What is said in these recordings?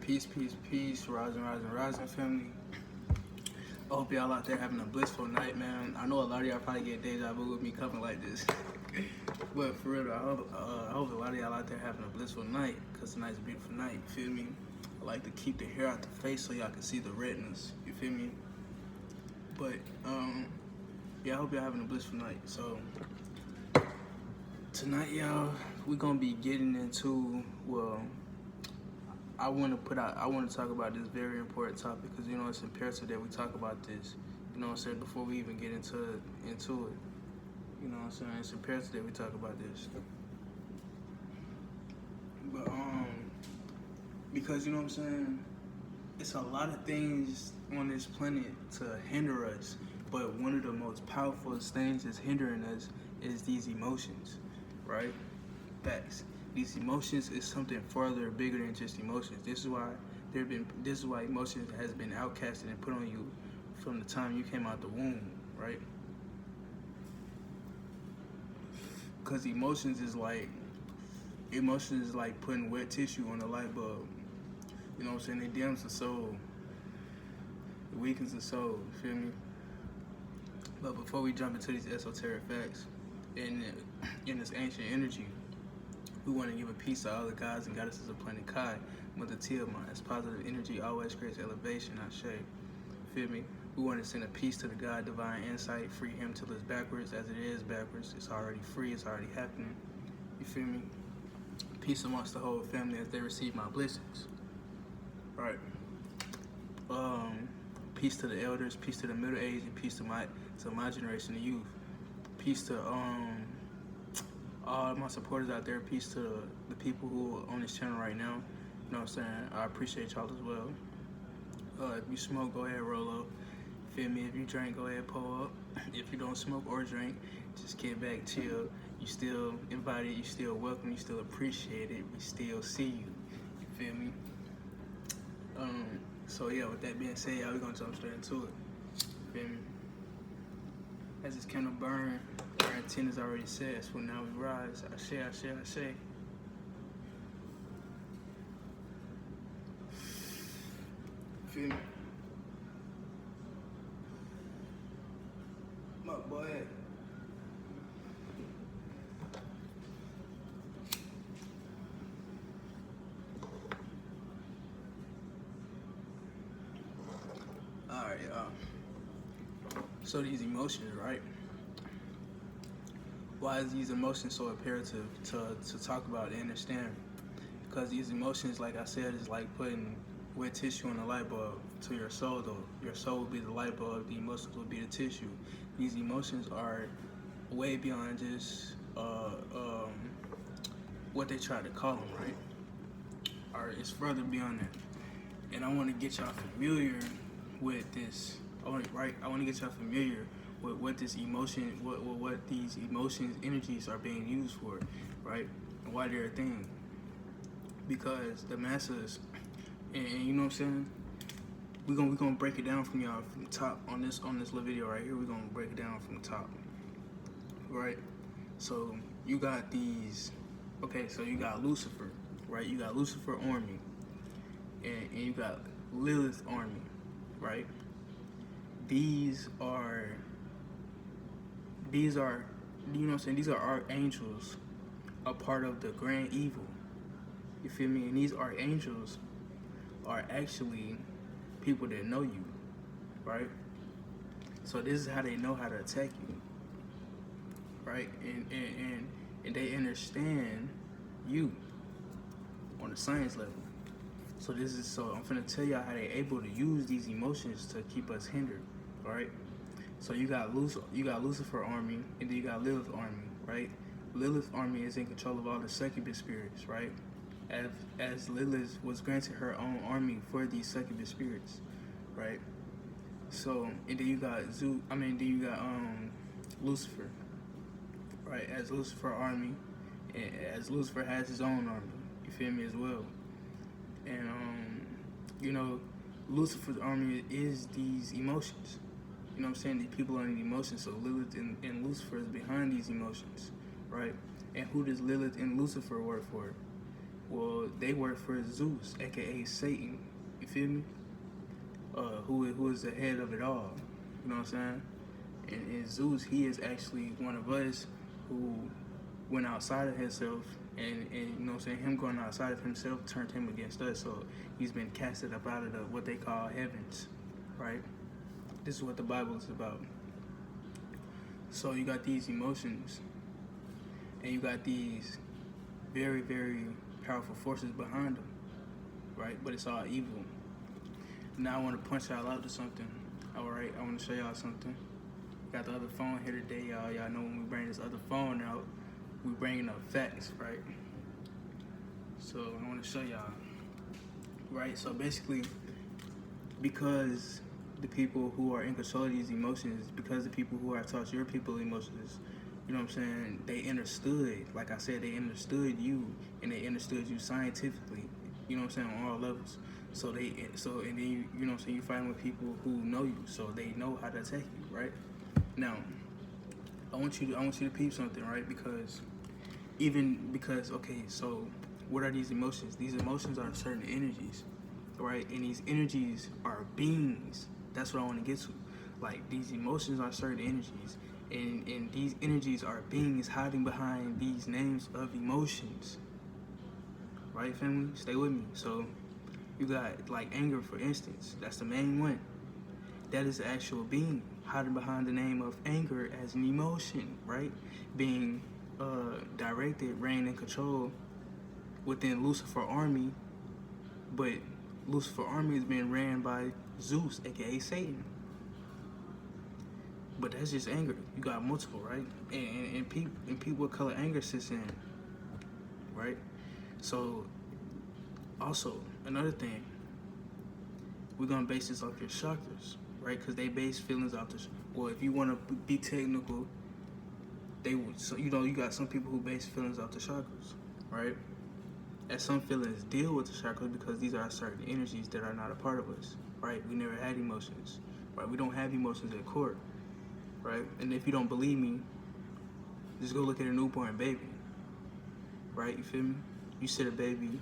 Peace, peace, peace. Rising, rising, rising, family. I hope y'all out there having a blissful night, man. I know a lot of y'all probably get deja vu with me coming like this. But for real, I hope a lot of y'all out there having a blissful night, because tonight's a beautiful night, you feel me? I like to keep the hair out the face so y'all can see the retinas, you feel me? But, yeah, I hope y'all having a blissful night. So, tonight, y'all, we're going to be getting into, well, I want to talk about this very important topic because, you know, it's imperative that we talk about this, you know what I'm saying, before we even get into it. You know what I'm saying? It's imperative that we talk about this. But, because, you know what I'm saying, it's a lot of things on this planet to hinder us, but one of the most powerful things that's hindering us is these emotions, right? Facts. These emotions is something further bigger than just emotions. This is why emotions has been outcasted and put on you from the time you came out the womb, right? Because emotions is like putting wet tissue on a light bulb. You know what I'm saying? It dims the soul. It weakens the soul, you feel me? But before we jump into these esoteric facts in this ancient energy, we want to give a peace to all the gods and goddesses of planet Kai, Mother Tiamat. As positive energy always creates elevation, I say. Feel me? We want to send a peace to the God, divine insight, free him till it's backwards, as it is backwards. It's already free, it's already happening. You feel me? Peace amongst the whole family as they receive my blessings. Right. Peace to the elders, peace to the middle age, and peace to my generation, the youth. Peace to all my supporters out there. Peace to the people who are on this channel right now. You know what I'm saying? I appreciate y'all as well. If you smoke, go ahead, roll up. Feel me? If you drink, go ahead, pull up. If you don't smoke or drink, just get back, chill. You still invited, you still welcome, you still appreciated, we still see you. You feel me? So yeah, with that being said, y'all, we're gonna jump straight into it. You feel me? As this candle burn, our intent is already set, so now we rise. Ashe, ashe, ashe. Feel me? Come up, boy. Alright, y'all. So these emotions, right? Why is these emotions so imperative to talk about and understand? Because these emotions, like I said, is like putting wet tissue on a light bulb to your soul, though. Your soul will be the light bulb, the emotions will be the tissue. These emotions are way beyond just what they try to call them, right? Or it's further beyond that. And I want to get y'all familiar with this. I want to get y'all familiar with what this emotion, what these emotions, energies are being used for, right? And why they're a thing. Because the masses, and you know what I'm saying? We're gonna break it down from y'all from the top on this little video right here. We're gonna break it down from the top, right? So you got these. Okay, so you got Lucifer, right? You got Lucifer army, and you got Lilith army, right? These are, you know what I'm saying? These are archangels, a part of the grand evil. You feel me? And these archangels are actually people that know you, right? So this is how they know how to attack you, right? And they understand you on the science level. So I'm finna tell y'all how they're able to use these emotions to keep us hindered, right? So you got Lucifer army, and then you got Lilith army, right? Lilith army is in control of all the succubus spirits, right? As Lilith was granted her own army for these succubus spirits, right? So, and then you got Lucifer, right? As Lucifer army, and as Lucifer has his own army, you feel me, as well. And you know, Lucifer's army is these emotions. You know what I'm saying? The people are in the emotions. So Lilith and Lucifer is behind these emotions, right? And who does Lilith and Lucifer work for? Well, they work for Zeus, aka Satan. You feel me? Who is the head of it all? You know what I'm saying? And Zeus, he is actually one of us who went outside of himself, and you know what I'm saying, him going outside of himself turned him against us. So he's been casted up out of the what they call heavens, right? This is what the Bible is about. So you got these emotions, and you got these very, very powerful forces behind them, right? But it's all evil. Now I want to punch y'all out to something. All right, I want to show y'all something. Got the other phone here today, y'all. Y'all know when we bring this other phone out, we bringing up facts, right? So I want to show y'all, right? So basically, because the people who are in control of these emotions, because the people who are taught your people emotions, you know what I'm saying, they understood, like I said, they understood you, and they understood you scientifically, you know what I'm saying, on all levels. So and then you know what I'm saying, you fighting with people who know you, so they know how to attack you, right? Now, I want you to peep something, right? Because okay, so what are these emotions? These emotions are certain energies, right? And these energies are beings. That's what I want to get to. Like, these emotions are certain energies, and these energies are beings hiding behind these names of emotions. Right, family? Stay with me. So you got like anger, for instance. That's the main one. That is the actual being hiding behind the name of anger as an emotion, right? Being directed, reigned, and controlled within Lucifer army, but Lucifer army is being ran by Zeus, aka Satan. But that's just anger. You got multiple, right? And people what color anger sits in, right? So also another thing, we're gonna base this off your chakras, right? Because they base feelings off the. Well, if you want to be technical, they would. So you know, you got some people who base feelings off the chakras, right? And some feelings deal with the chakras because these are certain energies that are not a part of us, right? We never had emotions, right? We don't have emotions at court, right? And if you don't believe me, just go look at a newborn baby, right? You feel me? You sit a baby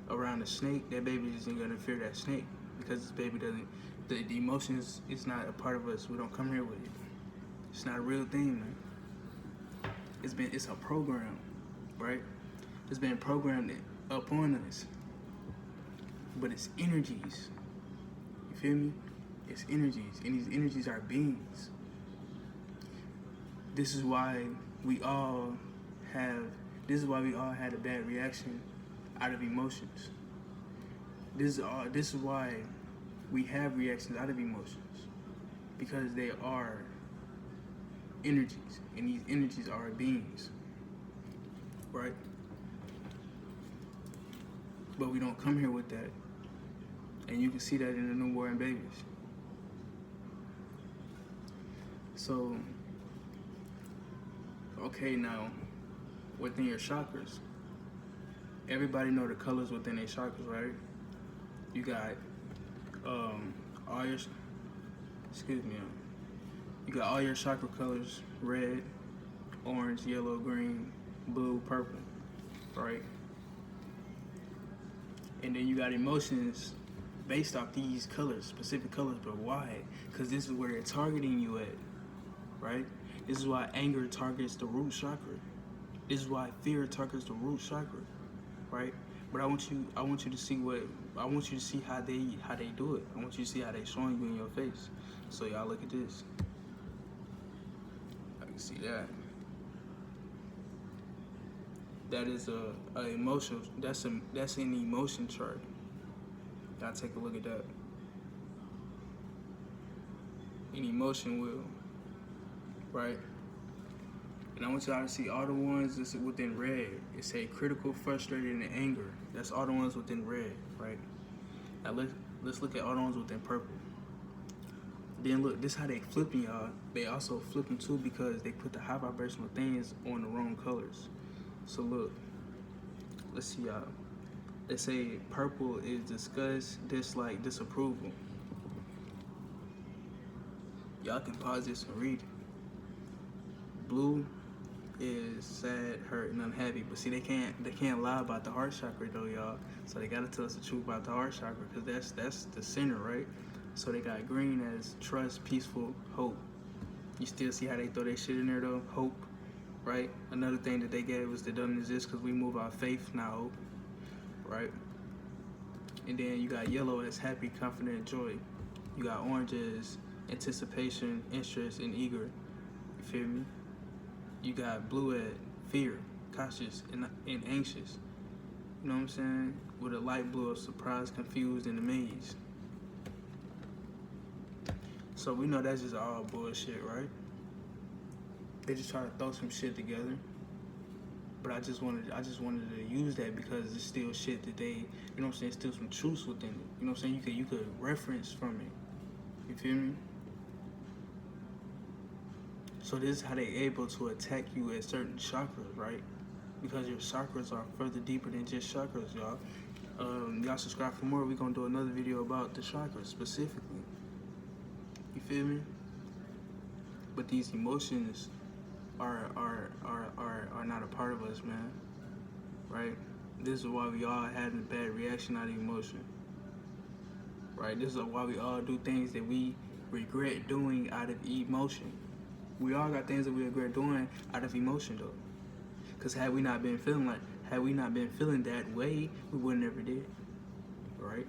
around a snake, that baby isn't gonna fear that snake because this baby doesn't. The emotions is not a part of us. We don't come here with it. It's not a real thing, man. It's a program, right? It's been programmed upon us. But it's energies. You feel me? It's energies, and these energies are beings. This is why we all had a bad reaction out of emotions. This is why we have reactions out of emotions, because they are energies, and these energies are beings, right? But we don't come here with that, and you can see that in the newborn babies. So, okay, now within your chakras, everybody know the colors within their chakras, right? You got all your you got all your chakra colors: red, orange, yellow, green, blue, purple, right? And then you got emotions based off these colors, specific colors. But why? Because this is where they're targeting you at, right? This is why anger targets the root chakra. This is why fear targets the root chakra, right? But I want you to see how they do it. I want you to see how they showing you in your face. So y'all look at this. I can see that. That is a emotional. That's an emotion chart. Y'all take a look at that. An emotion wheel, right? And I want y'all to see all the ones that's within red. It say critical, frustrated, and anger. That's all the ones within red, right? Now let's look at all the ones within purple. Then look, this is how they flipping, y'all. They also flipping too because they put the high vibrational things on the wrong colors. So look, let's see, y'all. They say purple is disgust, dislike, disapproval. Y'all can pause this and read it. Blue, is sad, hurt, and unhappy. But see, they can't lie about the heart chakra though, y'all. So they gotta tell us the truth about the heart chakra, because that's the center, right? So they got green as trust, peaceful, hope. You still see how they throw their shit in there though, hope, right? Another thing that they gave us that doesn't exist because we move our faith, not hope, right? And then you got yellow as happy, confident, joy. You got orange as anticipation, interest, and eager. You feel me? You got blue at fear, cautious, and anxious. You know what I'm saying? With a light blue of surprised, confused, and amazed. So we know that's just all bullshit, right? They just try to throw some shit together. But I just wanted to use that because it's still shit that they, you know what I'm saying, still some truths within it. You know what I'm saying? You could reference from it. You feel me? So this is how they able to attack you at certain chakras, right? Because your chakras are further deeper than just chakras, y'all. Y'all subscribe for more. We're gonna do another video about the chakras specifically. You feel me? But these emotions are not a part of us, man. Right? This is why we all having a bad reaction out of emotion. Right? This is why we all do things that we regret doing out of emotion. We all got things that we regret doing out of emotion though. Cause had we not been feeling that way, we would never did. Right?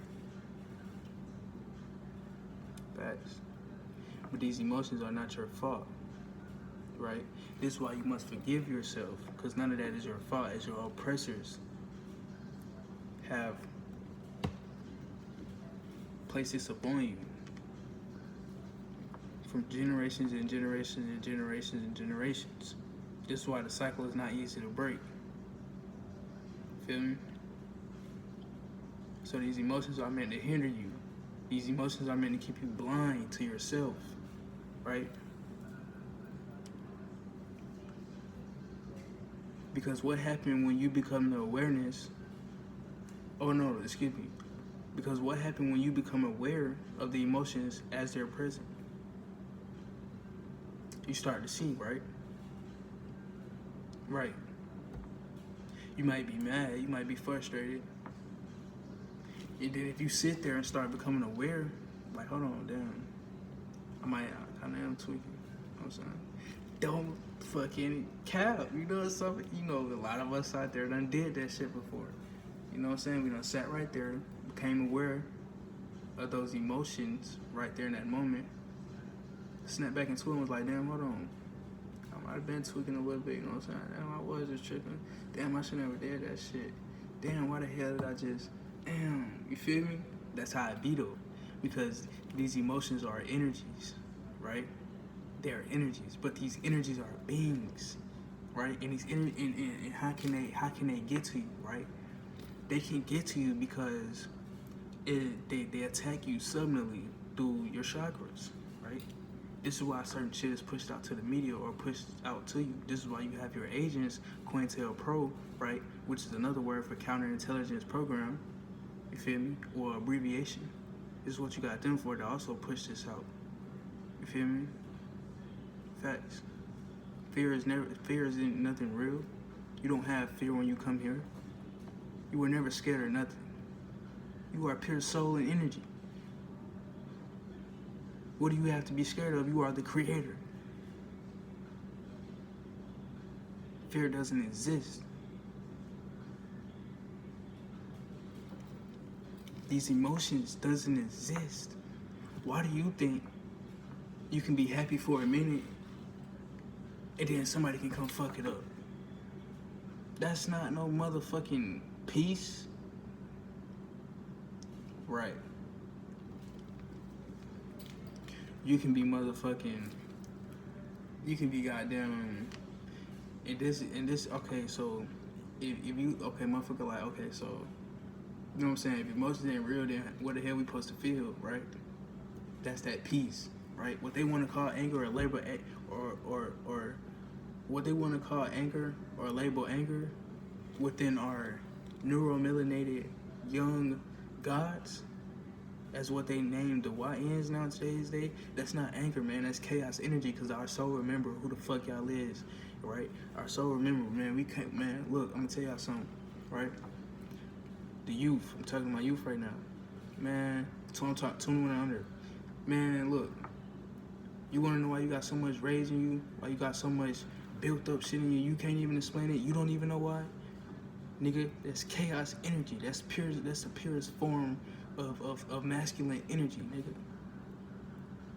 Facts. But these emotions are not your fault. Right? This is why you must forgive yourself, because none of that is your fault, as your oppressors have placed this upon you from generations and generations and generations and generations. This is why the cycle is not easy to break. Feel me? So these emotions are meant to hinder you. These emotions are meant to keep you blind to yourself, right? Because what happened when you become the awareness, because what happened when you become aware of the emotions as they're present? You start to see, right? Right. You might be mad, you might be frustrated. And then if you sit there and start becoming aware, like, hold on, damn, I kind of am tweaking, you know what I'm saying? Don't fucking cap, you know something? You know, a lot of us out there done did that shit before. You know what I'm saying? We done sat right there, became aware of those emotions right there in that moment, snapped back into it and was like, damn, hold on. I might have been tweaking a little bit, you know what I'm saying? Damn, I was just tripping. Damn, I should never did that shit. Damn, why the hell did I just, damn, you feel me? That's how it be though. Because these emotions are energies, right? They are energies, but these energies are beings, right? And these and how can they get to you, right? They can get to you because they attack you subliminally through your chakras, right? This is why certain shit is pushed out to the media or pushed out to you. This is why you have your agents, COINTELPRO, right? Which is another word for counterintelligence program. You feel me? Or abbreviation. This is what you got them for to also push this out. You feel me? Facts. Fear isn't nothing real. You don't have fear when you come here. You were never scared of nothing. You are pure soul and energy. What do you have to be scared of? You are the creator. Fear doesn't exist. These emotions doesn't exist. Why do you think you can be happy for a minute and then somebody can come fuck it up? That's not no motherfucking peace. Right. You can be motherfucking, you can be goddamn, and this, okay, so, if you, okay, motherfucker, like, okay, so, you know what I'm saying, if emotions ain't real, then what the hell we supposed to feel, right? That's that peace, right? What they want to call anger or label, or what they want to call anger or label anger within our neuromelanated young gods, as what they named the YNs now today's day, that's not anger, man. That's chaos energy, because our soul remember who the fuck y'all is. right? Our soul, remember, man, we can't, man, look, I'm gonna tell y'all something, right? The youth, I'm talking to my youth right now. Man, 21 and under. Man, look, you wanna know why you got so much rage in you? Why you got so much built up shit in you? You can't even explain it. You don't even know why? Nigga, that's chaos energy. That's the purest form of masculine energy, nigga.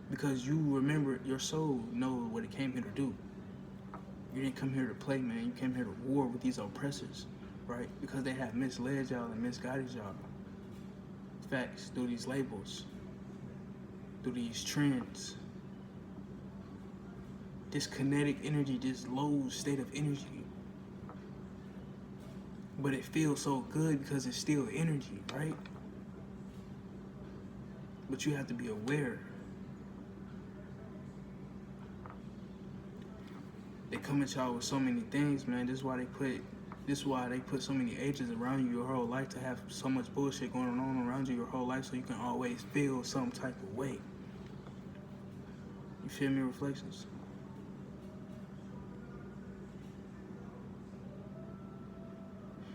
Because you remember, your soul knows what it came here to do. You didn't come here to play, man. You came here to war with these oppressors, right? Because they have misled y'all and misguided y'all. Facts, through these labels, through these trends. This kinetic energy, this low state of energy. But it feels so good because it's still energy, right? But you have to be aware. They come at y'all with so many things, man. This is why they put so many agents around you your whole life, to have so much bullshit going on around you your whole life, so you can always feel some type of way. You feel me, Reflections?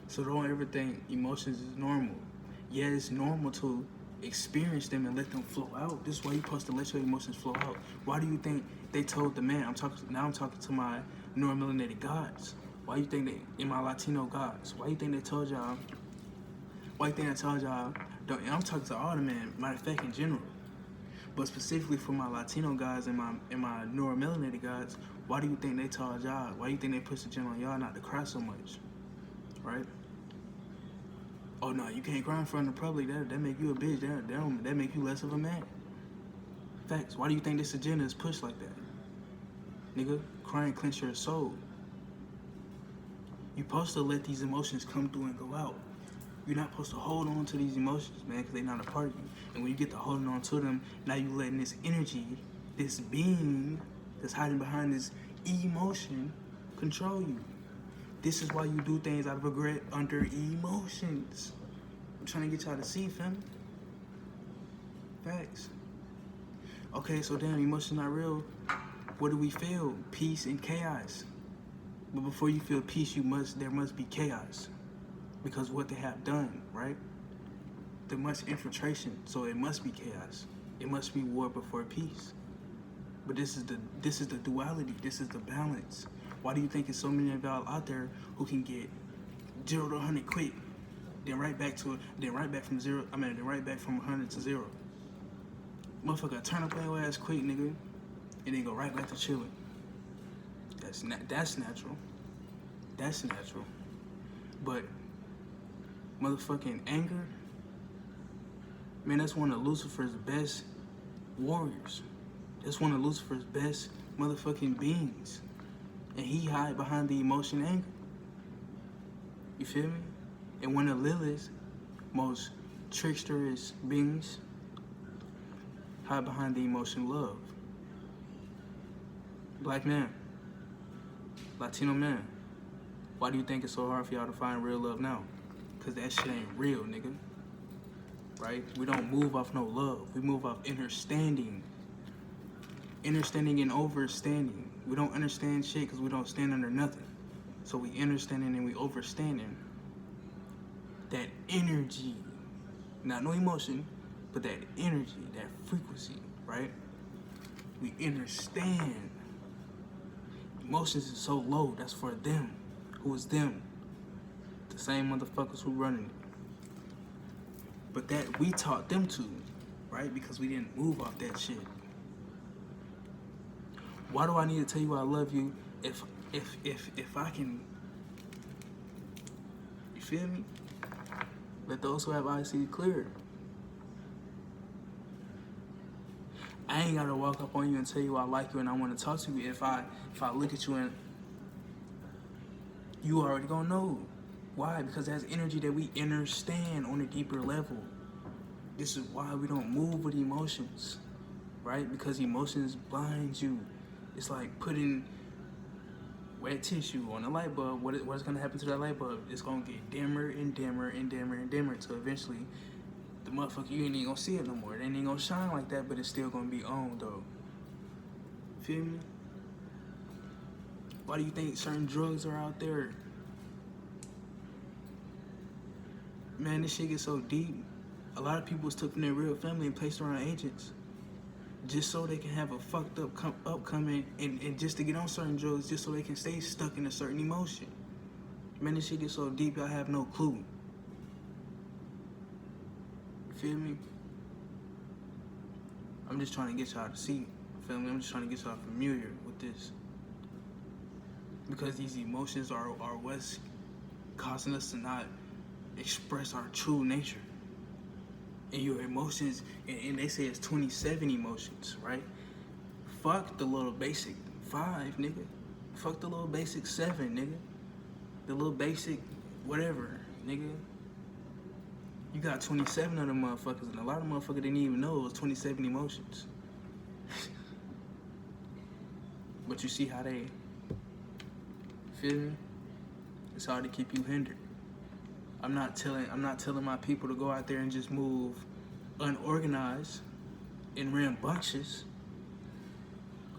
So don't ever think emotions is normal. Yeah, it's normal to experience them and let them flow out. This is why you're supposed to let your emotions flow out. Why do you think they told the man, I'm talking to my neuromelanated gods. Why do you think in my Latino gods, why do you think they told y'all, and I'm talking to all the men, matter of fact, in general. But specifically for my Latino gods and my neuromelanated gods, why do you think they told y'all, why do you think they pushed the gin on y'all not to cry so much, right? Oh no, you can't cry in front of the public. That make you a bitch. That make you less of a man. Facts. Why do you think this agenda is pushed like that? Nigga, crying clench your soul. You're supposed to let these emotions come through and go out. You're not supposed to hold on to these emotions, man, because they're not a part of you. And when you get to holding on to them, now you letting this energy, this being that's hiding behind this emotion, control you. This is why you do things out of regret under emotions. I'm trying to get y'all to see, fam. Facts. Okay, so damn, emotions not real. What do we feel? Peace and chaos. But before you feel peace, there must be chaos. Because what they have done, right? There must infiltration, so it must be chaos. It must be war before peace. But this is the duality. This is the balance. Why do you think there's so many of y'all out there who can get 0 to 100 quick, then right back from 100 to 0? Motherfucker, turn up your ass quick, nigga, and then go right back to chilling. That's natural. That's natural. But motherfucking anger, man, that's one of Lucifer's best warriors. That's one of Lucifer's best motherfucking beings. And he hide behind the emotion anger. You feel me? And one of Lilith's most tricksterous beings hide behind the emotion love. Black man, Latino man, why do you think it's so hard for y'all to find real love now? Because that shit ain't real, nigga. Right? We don't move off no love. We move off understanding. Understanding and overstanding. We don't understand shit because we don't stand under nothing. So we understanding and we overstanding. That energy, not no emotion, but that energy, that frequency, right? We understand. Emotions is so low, that's for them. Who is them? The same motherfuckers who running it. But that we taught them to, right? Because we didn't move off that shit. Why do I need to tell you I love you if I can, you feel me? Let those who have eyes see clear. I ain't gotta walk up on you and tell you I like you and I want to talk to you if I look at you and you already gonna know. Why? Because that's energy that we understand on a deeper level. This is why we don't move with emotions, right? Because emotions blind you. It's like putting wet tissue on a light bulb. What's gonna happen to that light bulb? It's gonna get dimmer and dimmer and dimmer and dimmer until eventually the motherfucker, you ain't even gonna see it no more. It ain't even gonna shine like that, but it's still gonna be on though. Feel me? Why do you think certain drugs are out there? Man, this shit gets so deep. A lot of people was took from their real family and placed around agents just so they can have a fucked up upcoming and just to get on certain drugs just so they can stay stuck in a certain emotion. Man, this shit gets so deep, y'all have no clue. You feel me? I'm just trying to get y'all to see. Feel me? I'm just trying to get y'all familiar with this. Because these emotions are what's causing us to not express our true nature. And your emotions, and they say it's 27 emotions, right? Fuck the little basic 5, nigga. Fuck the little basic 7, nigga. The little basic whatever, nigga. You got 27 of them motherfuckers, and a lot of motherfuckers didn't even know it was 27 emotions. But you see how they feel me? It's hard to keep you hindered. I'm not telling my people to go out there and just move unorganized and rambunctious.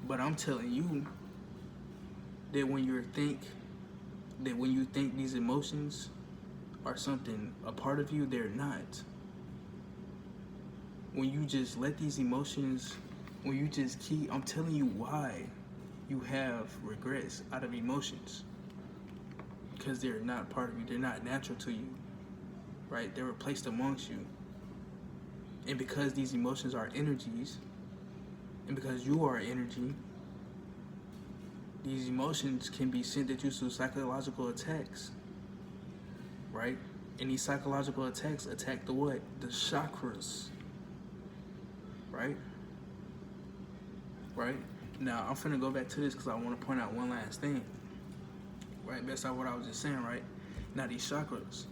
But I'm telling you that when you think these emotions are something a part of you, they're not. When you just let these emotions, when you just keep, I'm telling you why you have regrets out of emotions. Because they're not part of you, they're not natural to you, right? They were placed amongst you. And because these emotions are energies, and because you are energy, these emotions can be sent at you through psychological attacks, right? And these psychological attacks attack the what? The chakras, right? Right? Now, I'm finna go back to this because I want to point out one last thing. Right, that's not what I was just saying, right? Now these chakras,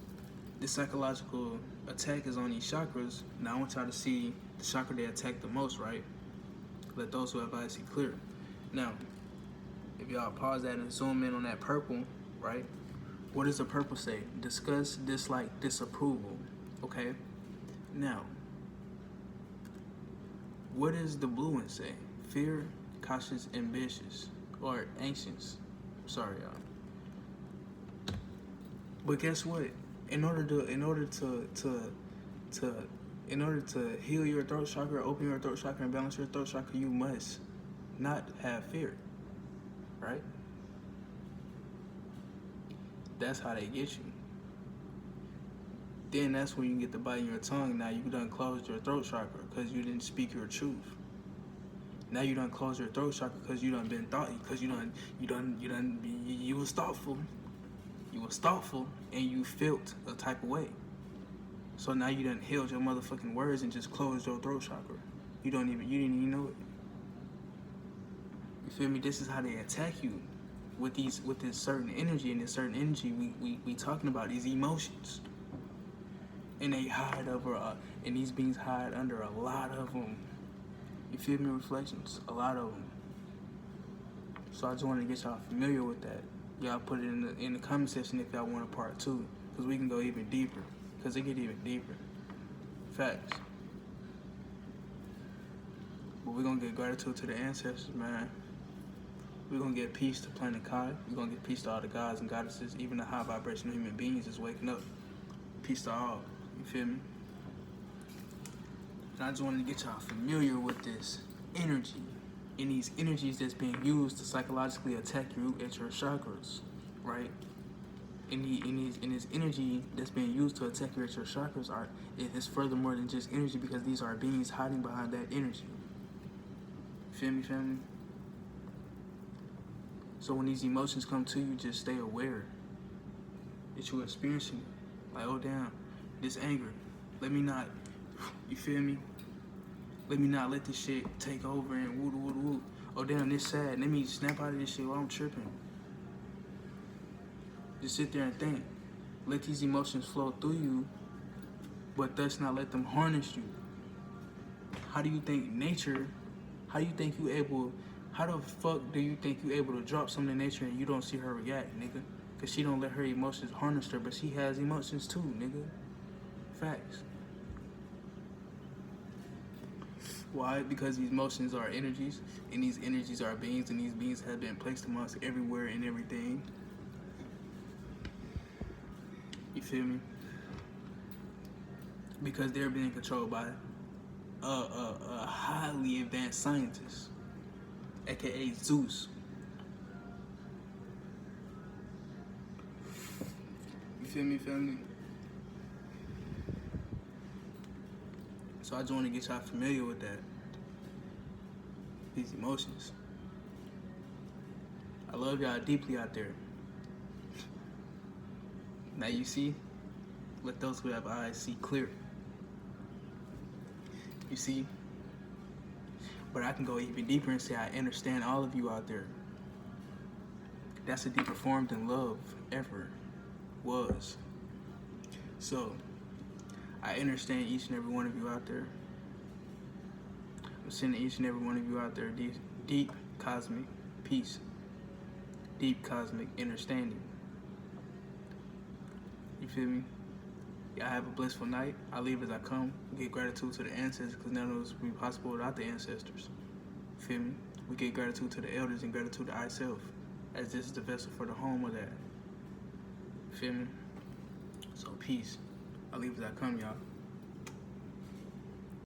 the psychological attack is on these chakras. Now I want y'all to see the chakra they attack the most, right? Let those who have eyes see clear. Now, if y'all pause that and zoom in on that purple, right? What does the purple say? Disgust, dislike, disapproval, okay? Now, what does the blue one say? Fear, cautious, ambitious, or anxious. Sorry, y'all. But guess what? In order to heal your throat chakra, open your throat chakra, and balance your throat chakra, you must not have fear, right? That's how they get you. Then that's when you get the bite in your tongue. Now you done closed your throat chakra because you didn't speak your truth. Now you done closed your throat chakra because you done been thought, because you was thoughtful. You was thoughtful and you felt a type of way. So now you done held your motherfucking words and just closed your throat chakra. You didn't even know it. You feel me? This is how they attack you with this certain energy, and this certain energy we talking about these emotions. And they hide over, and these beings hide under a lot of them. You feel me? Reflections, a lot of them. So I just wanted to get y'all familiar with that. Y'all put it in the comment section if y'all want a part 2, because we can go even deeper, because it get even deeper. Facts. But we're gonna get gratitude to the ancestors, man. We're gonna get peace to Planet Kai. We're gonna get peace to all the gods and goddesses, even the high vibrational human beings is waking up. Peace to all. You feel me? And I just wanted to get y'all familiar with this energy. And these energies that's being used to psychologically attack you at your chakras, right? And this energy that's being used to attack you at your chakras is further more than just energy, because these are beings hiding behind that energy. Feel me, family? So when these emotions come to you, just stay aware that you're experiencing it. Like, oh damn, this anger. Let me not, you feel me? Let me not let this shit take over and woo. Oh damn, this sad. Let me snap out of this shit while I'm tripping. Just sit there and think. Let these emotions flow through you, but thus not let them harness you. How do you think nature, how the fuck do you think you able to drop something in nature and you don't see her react, nigga? Cause she don't let her emotions harness her, but she has emotions too, nigga. Facts. Why? Because these emotions are energies, and these energies are beings, and these beings have been placed amongst everywhere and everything. You feel me? Because they're being controlled by a highly advanced scientist, aka Zeus. You feel me, family? So I just want to get y'all familiar with that. These emotions. I love y'all deeply out there. Now you see, let those who have eyes see clear. You see? But I can go even deeper and say I understand all of you out there. That's a deeper form than love ever was. So, I understand each and every one of you out there. I'm sending each and every one of you out there deep cosmic peace, deep cosmic understanding. You feel me? Y'all have a blissful night. I leave as I come. Get gratitude to the ancestors, because none of this would be possible without the ancestors. You feel me? We get gratitude to the elders and gratitude to ourselves, as this is the vessel for the home of that. You feel me? So peace. I leave as I come, y'all.